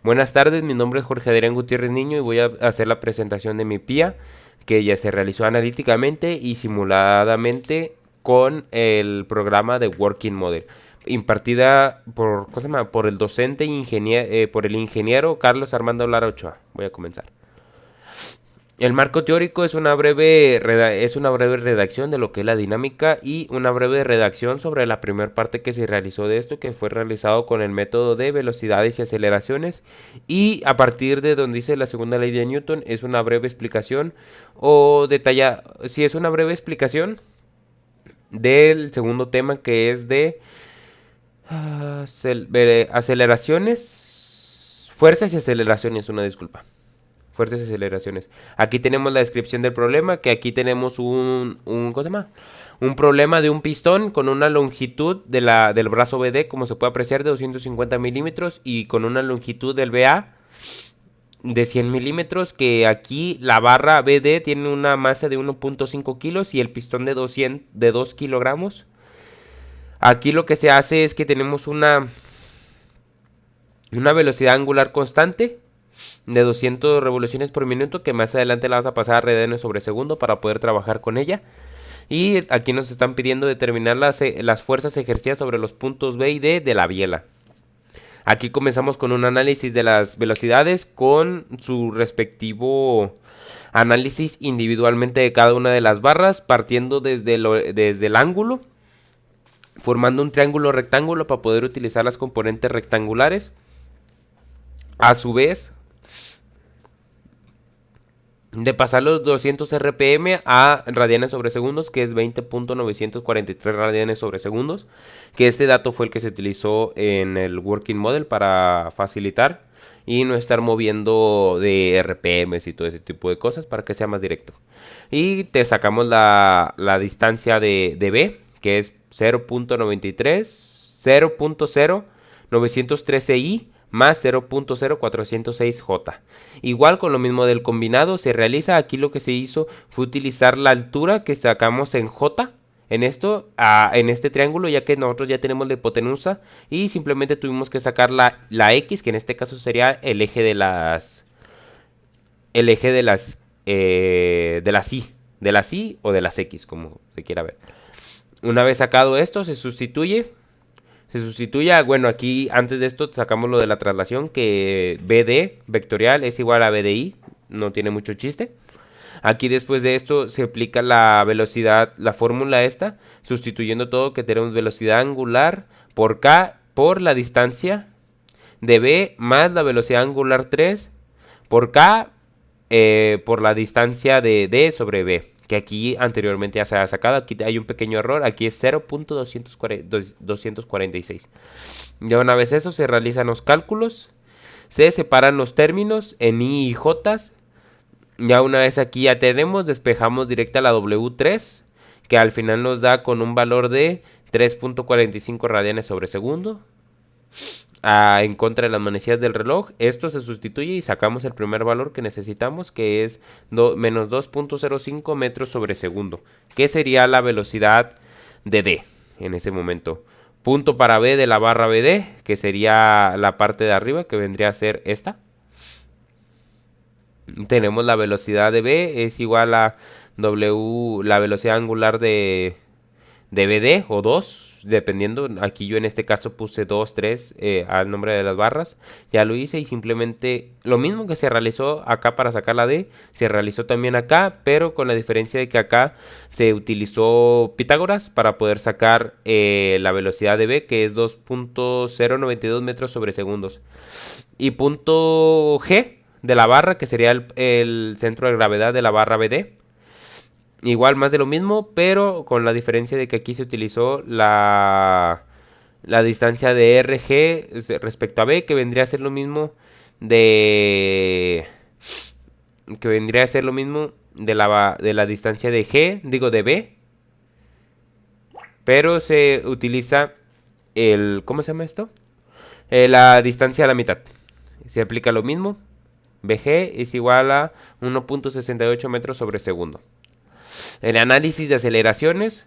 Buenas tardes, mi nombre es Jorge Adrián Gutiérrez Niño y voy a hacer la presentación de mi PIA, que ya se realizó analíticamente y simuladamente con el programa de Working Model, impartida por, ¿cómo se llama? Por el docente por el ingeniero Carlos Armando Lara Ochoa. Voy a comenzar. El marco teórico es una breve redacción de lo que es la dinámica y una breve redacción sobre la primera parte que se realizó de esto, que fue realizado con el método de velocidades y aceleraciones. Y a partir de donde dice la segunda ley de Newton, es una breve explicación o detalla, si es una breve explicación del segundo tema que es de aceleraciones, fuerzas y aceleraciones, una disculpa. Fuerzas y aceleraciones. Aquí tenemos la descripción del problema, que aquí tenemos ¿cómo se llama? Un problema de un pistón con una longitud del brazo BD, como se puede apreciar, de 250 milímetros y con una longitud del BA de 100 milímetros, que aquí la barra BD tiene una masa de 1.5 kilos y el pistón de 2 kilogramos. Aquí lo que se hace es que tenemos una velocidad angular constante de 200 revoluciones por minuto, que más adelante la vas a pasar a radianes sobre segundo para poder trabajar con ella. Y aquí nos están pidiendo determinar las fuerzas ejercidas sobre los puntos B y D de la biela. Aquí comenzamos con un análisis de las velocidades con su respectivo análisis individualmente de cada una de las barras, partiendo desde el ángulo, formando un triángulo rectángulo para poder utilizar las componentes rectangulares. A su vez, de pasar los 200 RPM a radianes sobre segundos, que es 20.943 radianes sobre segundos, que este dato fue el que se utilizó en el Working Model para facilitar y no estar moviendo de RPMs y todo ese tipo de cosas para que sea más directo. Y te sacamos la distancia de B, que es 0.93, 0.0913i más 0.0406J. Igual con lo mismo del combinado se realiza. Aquí lo que se hizo fue utilizar la altura que sacamos en J en en este triángulo, ya que nosotros ya tenemos la hipotenusa y simplemente tuvimos que sacar la X, que en este caso sería el eje de las Y o de las X, como se quiera ver. Una vez sacado esto, se sustituye bueno, aquí antes de esto sacamos lo de la traslación, que BD vectorial es igual a BDI, no tiene mucho chiste. Aquí después de esto se aplica la velocidad, la fórmula esta, sustituyendo todo, que tenemos velocidad angular por K por la distancia de B más la velocidad angular 3 por K por la distancia de D sobre B, que aquí anteriormente ya se ha sacado. Aquí hay un pequeño error, aquí es 0.246. Ya una vez eso se realizan los cálculos, se separan los términos en I y J. Ya una vez aquí ya tenemos, despejamos directa la W3, que al final nos da con un valor de 3.45 radianes sobre segundo en contra de las manecillas del reloj. Esto se sustituye y sacamos el primer valor que necesitamos, que es menos 2.05 metros sobre segundo, que sería la velocidad de D en ese momento. Punto para B de la barra BD, que sería la parte de arriba, que vendría a ser esta. Tenemos la velocidad de B, es igual a W, la velocidad angular de BD o 2 dependiendo. Aquí yo en este caso puse 2 3 al nombre de las barras. Ya lo hice y simplemente lo mismo que se realizó acá para sacar la D, se realizó también acá, pero con la diferencia de que acá se utilizó Pitágoras para poder sacar la velocidad de B, que es 2.092 metros sobre segundos. Y punto G de la barra, que sería el centro de gravedad de la barra BD. Igual más de lo mismo, pero con la diferencia de que aquí se utilizó la distancia de RG respecto a B, que vendría a ser lo mismo de que vendría a ser lo mismo de la distancia de G, digo de B, pero se utiliza ¿cómo se llama esto? La distancia a la mitad. Se aplica lo mismo. BG es igual a 1.68 metros sobre segundo. El análisis de aceleraciones.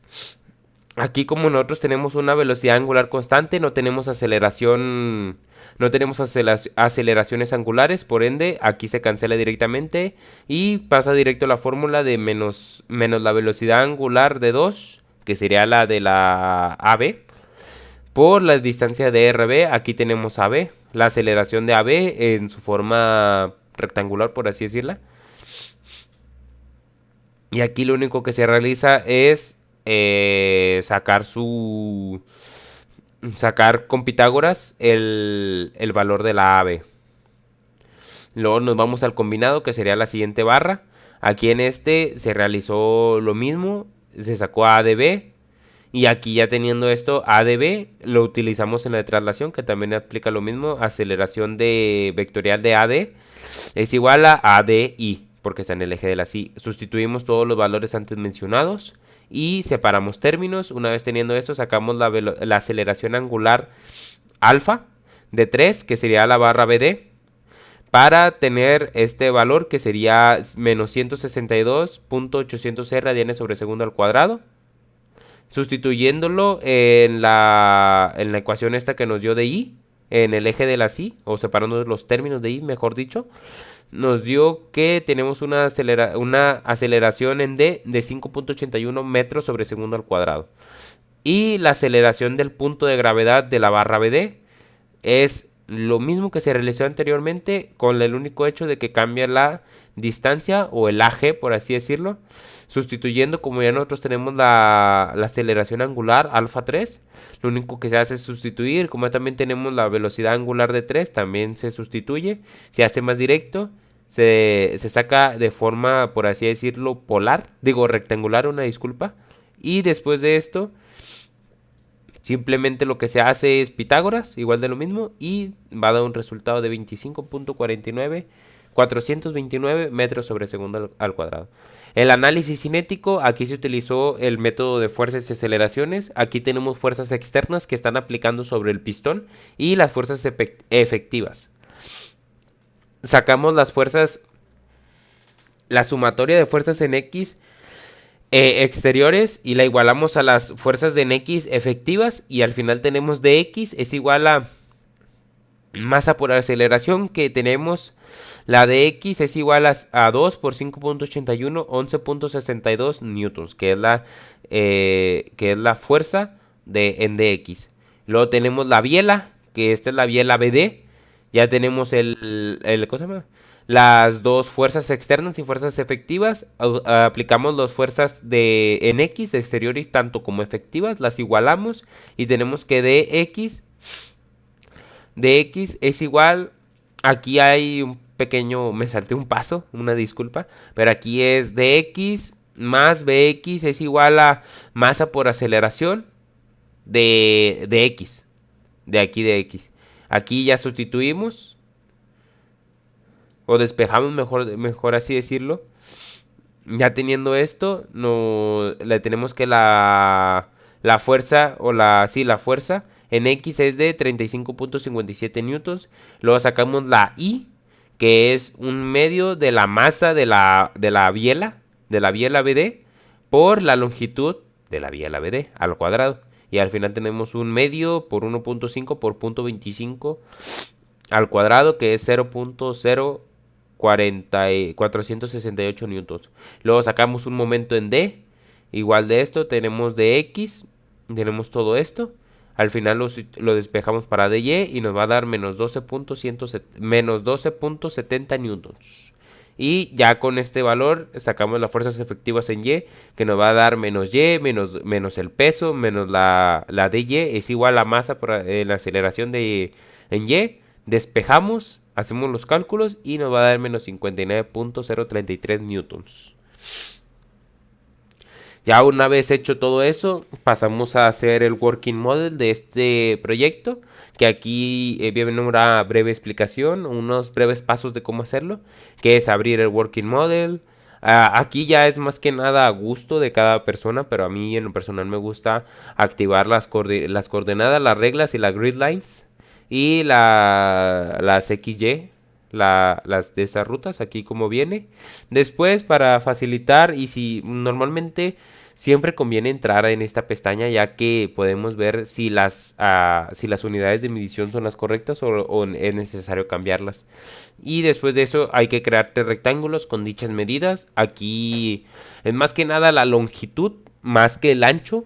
Aquí como nosotros tenemos una velocidad angular constante, no tenemos aceleración No tenemos aceleraciones angulares, por ende aquí se cancela directamente y pasa directo a la fórmula de menos la velocidad angular de 2, que sería la de la AB, por la distancia de RB. Aquí tenemos AB, la aceleración de AB en su forma rectangular, por así decirla. Y aquí lo único que se realiza es sacar con Pitágoras el valor de la AB. Luego nos vamos al combinado, que sería la siguiente barra. Aquí en este se realizó lo mismo, se sacó A de B. Y aquí ya teniendo esto, A de B, lo utilizamos en la traslación, que también aplica lo mismo. Aceleración de vectorial de AD es igual a ADI, porque está en el eje de la Y. Sustituimos todos los valores antes mencionados y separamos términos. Una vez teniendo esto, sacamos la aceleración angular alfa de 3, que sería la barra BD, para tener este valor que sería menos 162.800 radianes sobre segundo al cuadrado. Sustituyéndolo en la ecuación esta que nos dio de I, en el eje de la Y, o separando los términos de I, mejor dicho, nos dio que tenemos una aceleración en D de 5.81 metros sobre segundo al cuadrado. Y la aceleración del punto de gravedad de la barra BD es lo mismo que se realizó anteriormente, con el único hecho de que cambia la distancia o el AG, por así decirlo. Sustituyendo, como ya nosotros tenemos la aceleración angular alfa 3, lo único que se hace es sustituir. Como ya también tenemos la velocidad angular de 3, también se sustituye. Se hace más directo. Se saca de forma, por así decirlo, polar. Digo, rectangular, una disculpa. Y después de esto, simplemente lo que se hace es Pitágoras, igual de lo mismo, y va a dar un resultado de 25.49, 429 metros sobre segundo al cuadrado. El análisis cinético, aquí se utilizó el método de fuerzas y aceleraciones. Aquí tenemos fuerzas externas que están aplicando sobre el pistón y las fuerzas efectivas. Sacamos las fuerzas, la sumatoria de fuerzas en X exteriores y la igualamos a las fuerzas de en X efectivas, y al final tenemos dx es igual a masa por aceleración, que tenemos la de X es igual a 2 por 5.81, 11.62 newtons, que es la fuerza en dx. Luego tenemos la biela, que esta es la biela BD. Ya tenemos ¿cómo se llama? Las dos fuerzas externas y fuerzas efectivas. Aplicamos las fuerzas en X, exteriores tanto como efectivas, las igualamos y tenemos que dx es igual, aquí hay un pequeño, me salté un paso, una disculpa, pero aquí es dx más bx es igual a masa por aceleración de x, de aquí de x. Aquí ya sustituimos o despejamos, mejor así decirlo. Ya teniendo esto, no le tenemos que la fuerza la fuerza en X es de 35.57 newtons. Luego sacamos la I, que es un medio de la masa de la biela BD por la longitud de la biela BD al cuadrado. Y al final tenemos un medio por 1.5 por 0.25 al cuadrado, que es 468 newtons. Luego sacamos un momento en D, igual de esto, tenemos de X, tenemos todo esto. Al final lo despejamos para dy y nos va a dar menos 12.70 newtons. Y ya con este valor sacamos las fuerzas efectivas en Y, que nos va a dar menos Y, menos el peso, menos la dy, es igual a masa por la aceleración en Y. Despejamos, hacemos los cálculos y nos va a dar menos 59.033 newtons. Ya una vez hecho todo eso, pasamos a hacer el working model de este proyecto, que aquí viene una breve explicación, unos breves pasos de cómo hacerlo, que es abrir el working model. Aquí ya es más que nada a gusto de cada persona, pero a mí en lo personal me gusta activar las coordenadas, las reglas y las grid lines y las XY, las de esas rutas, aquí como viene. Después, para facilitar, y si normalmente siempre conviene entrar en esta pestaña ya que podemos ver si las unidades de medición son las correctas o es necesario cambiarlas. Y después de eso hay que crear tres rectángulos con dichas medidas. Aquí es más que nada la longitud más que el ancho,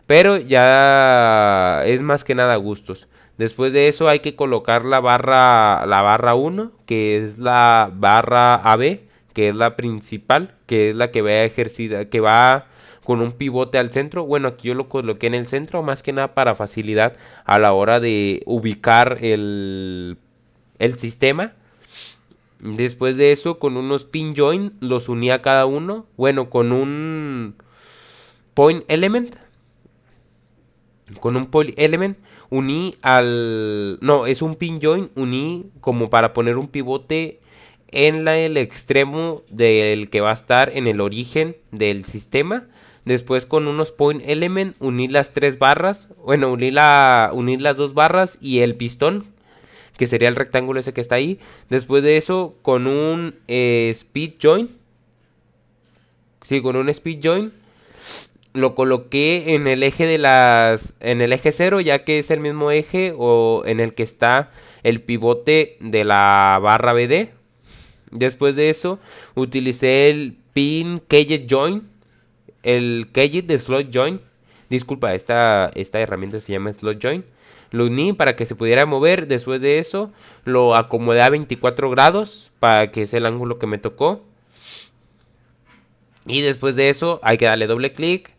pero ya es más que nada gustos. Después de eso hay que colocar la barra uno que es la barra AB, que es la principal, que es la que va ejercida, que va con un pivote al centro. Bueno, aquí yo lo coloqué en el centro, más que nada para facilidad a la hora de ubicar el sistema. Después de eso, con unos pin join, los uní a cada uno. Bueno, con un point element, con un poly element uní al... No, es un pin join, uní como para poner un pivote en el extremo del que va a estar en el origen del sistema. Después con unos point element uní las tres barras, bueno, uní las dos barras y el pistón, que sería el rectángulo ese que está ahí. Después de eso con un speed join, sí, con un speed join lo coloqué en el eje en el eje cero, ya que es el mismo eje o en el que está el pivote de la barra BD. Después de eso, utilicé el pin Kejet Join, el Kejet de Slot Join. Disculpa, esta herramienta se llama Slot Join. Lo uní para que se pudiera mover. Después de eso, lo acomodé a 24 grados para que es el ángulo que me tocó. Y después de eso hay que darle doble clic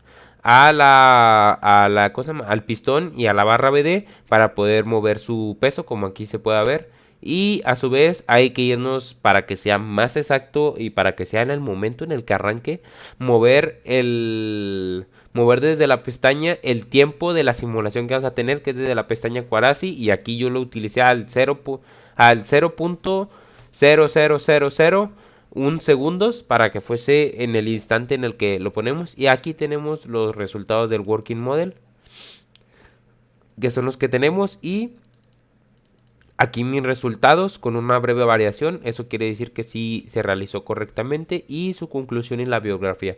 a la cosa, al pistón y a la barra BD para poder mover su peso, como aquí se puede ver. Y a su vez hay que irnos para que sea más exacto y para que sea en el momento en el que arranque, mover desde la pestaña el tiempo de la simulación que vamos a tener, que es desde la pestaña Quarashi, y aquí yo lo utilicé al 0.0000 segundos para que fuese en el instante en el que lo ponemos. Y aquí tenemos los resultados del working model, que son los que tenemos. Y aquí mis resultados con una breve variación. Eso quiere decir que sí se realizó correctamente. Y su conclusión en la biografía.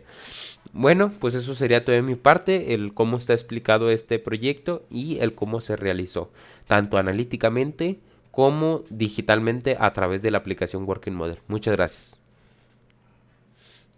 Bueno, pues eso sería todo de mi parte, el cómo está explicado este proyecto y el cómo se realizó, tanto analíticamente como digitalmente a través de la aplicación Working Model. Muchas gracias.